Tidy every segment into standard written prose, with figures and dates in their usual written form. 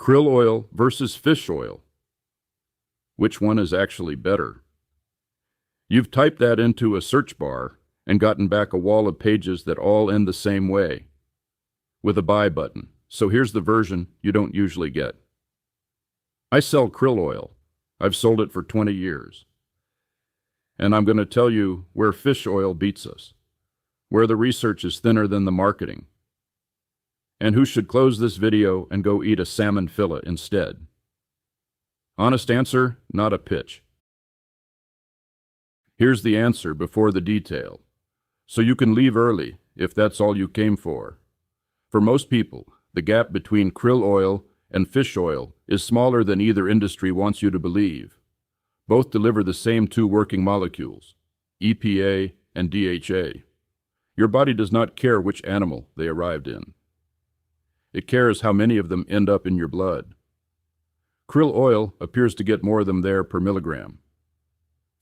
Krill oil versus fish oil. Which one is actually better? You've typed that into a search bar and gotten back a wall of pages that all end the same way, with a buy button. So here's the version you don't usually get. I sell krill oil. I've sold it for 20 years. And I'm going to tell you where fish oil beats us, where the research is thinner than the marketing, and who should close this video and go eat a salmon fillet instead. Honest answer, not a pitch. Here's the answer before the detail, so you can leave early if that's all you came for. For most people, the gap between krill oil and fish oil is smaller than either industry wants you to believe. Both deliver the same two working molecules, EPA and DHA. Your body does not care which animal they arrived in. It cares how many of them end up in your blood. Krill oil appears to get more of them there per milligram.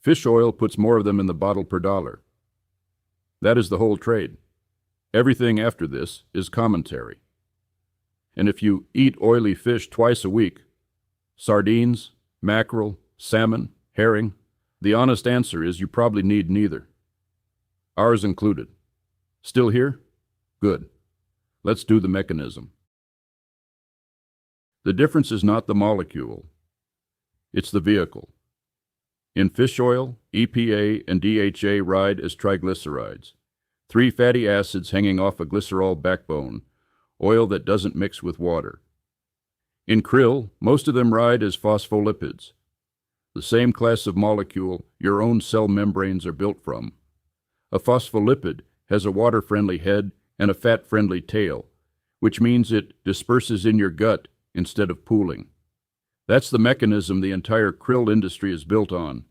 Fish oil puts more of them in the bottle per dollar. That is the whole trade. Everything after this is commentary. And if you eat oily fish twice a week, sardines, mackerel, salmon, herring, the honest answer is you probably need neither. Ours included. Still here? Good. Let's do the mechanism. The difference is not the molecule. It's the vehicle. In fish oil, EPA and DHA ride as triglycerides, 3 fatty acids hanging off a glycerol backbone, oil that doesn't mix with water. In krill, most of them ride as phospholipids, the same class of molecule your own cell membranes are built from. A phospholipid has a water-friendly head and a fat-friendly tail, which means it disperses in your gut instead of pooling. That's the mechanism the entire krill industry is built on,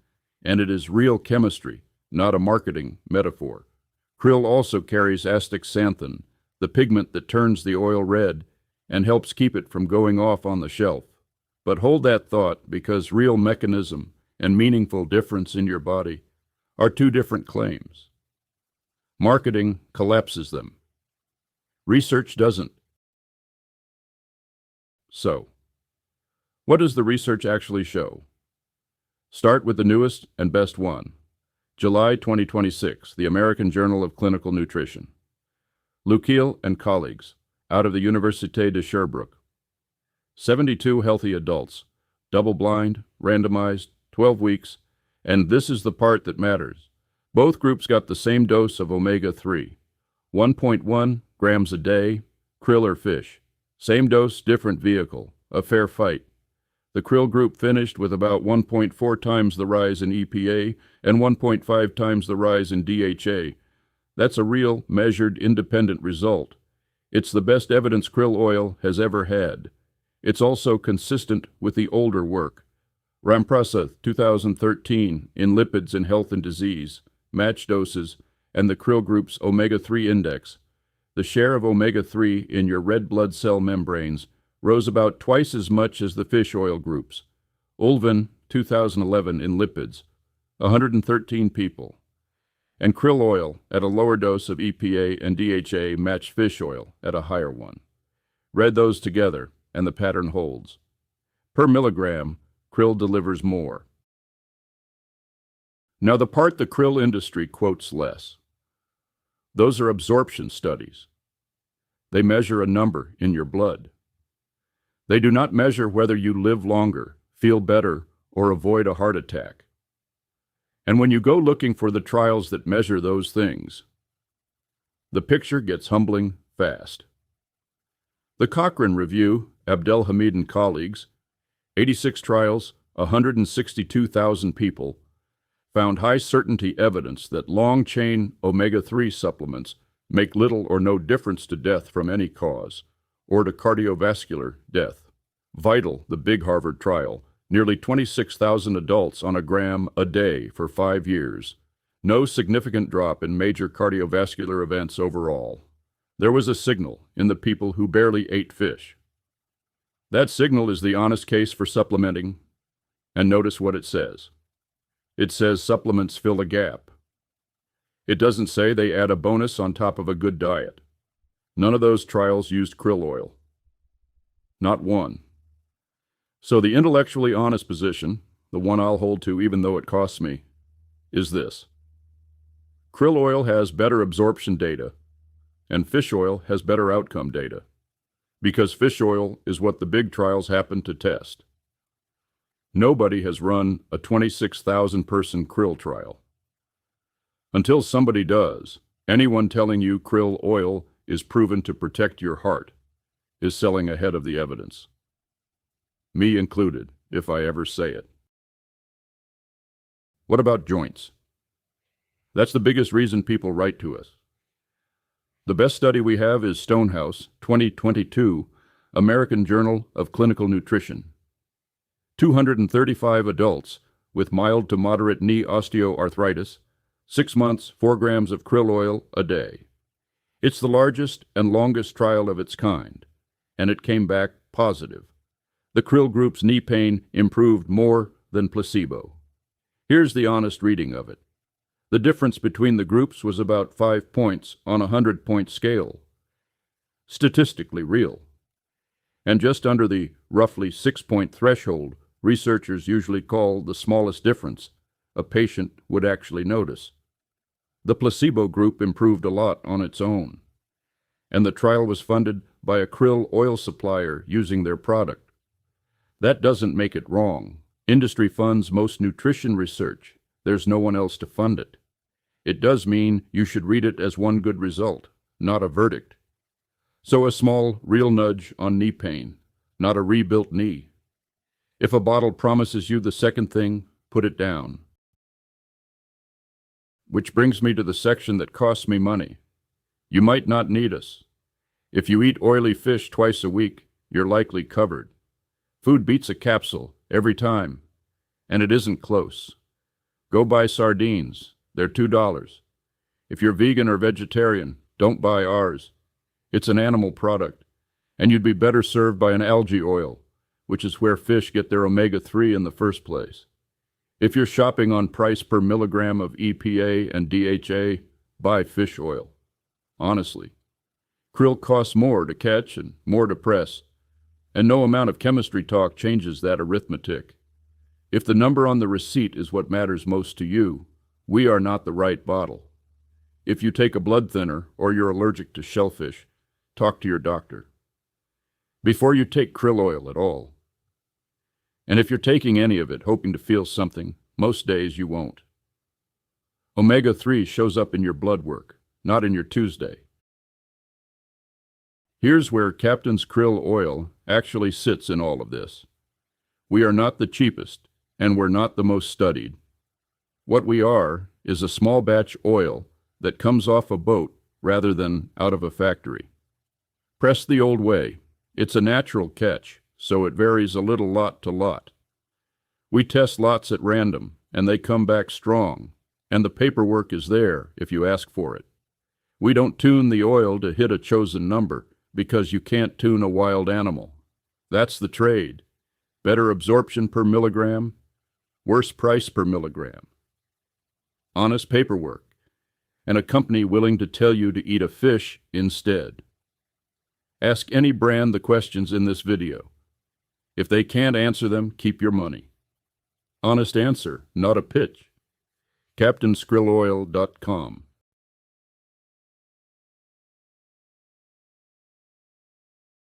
and it is real chemistry, not a marketing metaphor. Krill also carries astaxanthin, the pigment that turns the oil red and helps keep it from going off on the shelf. But hold that thought, because real mechanism and meaningful difference in your body are two different claims. Marketing collapses them. Research doesn't. So, what does the research actually show? Start with the newest and best one. July 2026, the American Journal of Clinical Nutrition. Loukil and colleagues, out of the Université de Sherbrooke. 72 healthy adults, double-blind, randomized, 12 weeks, and this is the part that matters. Both groups got the same dose of omega-3, 1.1 grams a day, krill or fish. Same dose, different vehicle, a fair fight. The krill group finished with about 1.4 times the rise in EPA and 1.5 times the rise in DHA. That's a real, measured, independent result. It's the best evidence krill oil has ever had. It's also consistent with the older work. Ramprasad, 2013, in Lipids in Health and Disease, match doses, and the krill group's omega-3 index. The share of omega-3 in your red blood cell membranes rose about twice as much as the fish oil groups. Ulven, 2011, in Lipids, 113 people. And krill oil at a lower dose of EPA and DHA matched fish oil at a higher one. Read those together, and the pattern holds. Per milligram, krill delivers more. Now the part the krill industry quotes less. Those are absorption studies. They measure a number in your blood. They do not measure whether you live longer, feel better, or avoid a heart attack. And when you go looking for the trials that measure those things, the picture gets humbling fast. The Cochrane Review, Abdelhamid and colleagues, 86 trials, 162,000 people, found high-certainty evidence that long-chain omega-3 supplements make little or no difference to death from any cause, or to cardiovascular death. Vital, the big Harvard trial, nearly 26,000 adults on a gram a day for 5 years. No significant drop in major cardiovascular events overall. There was a signal in the people who barely ate fish. That signal is the honest case for supplementing, and notice what it says. It says supplements fill a gap. It doesn't say they add a bonus on top of a good diet. None of those trials used krill oil. Not one. So the intellectually honest position, the one I'll hold to even though it costs me, is this. Krill oil has better absorption data, and fish oil has better outcome data, because fish oil is what the big trials happen to test. Nobody has run a 26,000-person krill trial. Until somebody does, anyone telling you krill oil is proven to protect your heart is selling ahead of the evidence. Me included, if I ever say it. What about joints? That's the biggest reason people write to us. The best study we have is Stonehouse, 2022, American Journal of Clinical Nutrition. 235 adults with mild to moderate knee osteoarthritis, 6 months, 4 grams of krill oil a day. It's the largest and longest trial of its kind, and it came back positive. The krill group's knee pain improved more than placebo. Here's the honest reading of it. The difference between the groups was about 5 points on a 100-point scale. Statistically real. And just under the roughly 6-point threshold researchers usually call the smallest difference a patient would actually notice. The placebo group improved a lot on its own, and the trial was funded by a krill oil supplier using their product. That doesn't make it wrong. Industry funds most nutrition research. There's no one else to fund it. It does mean you should read it as one good result, not a verdict. So a small, real nudge on knee pain, not a rebuilt knee. If a bottle promises you the second thing, put it down. Which brings me to the section that costs me money. You might not need us. If you eat oily fish twice a week, you're likely covered. Food beats a capsule every time, and it isn't close. Go buy sardines. They're $2. If you're vegan or vegetarian, don't buy ours. It's an animal product, and you'd be better served by an algae oil, which is where fish get their omega-3 in the first place. If you're shopping on price per milligram of EPA and DHA, buy fish oil. Honestly. Krill costs more to catch and more to press, and no amount of chemistry talk changes that arithmetic. If the number on the receipt is what matters most to you, we are not the right bottle. If you take a blood thinner or you're allergic to shellfish, talk to your doctor. Before you take krill oil at all. And if you're taking any of it hoping to feel something, most days you won't. Omega-3 shows up in your blood work, not in your Tuesday. Here's where Captain's Krill Oil actually sits in all of this. We are not the cheapest, and we're not the most studied. What we are is a small batch oil that comes off a boat rather than out of a factory. Pressed the old way, it's a natural catch, so it varies a little lot to lot. We test lots at random, and they come back strong, and the paperwork is there if you ask for it. We don't tune the oil to hit a chosen number, because you can't tune a wild animal. That's the trade. Better absorption per milligram, worse price per milligram. Honest paperwork, and a company willing to tell you to eat a fish instead. Ask any brand the questions in this video. If they can't answer them, keep your money. Honest answer, not a pitch. CaptainsKrillOil.com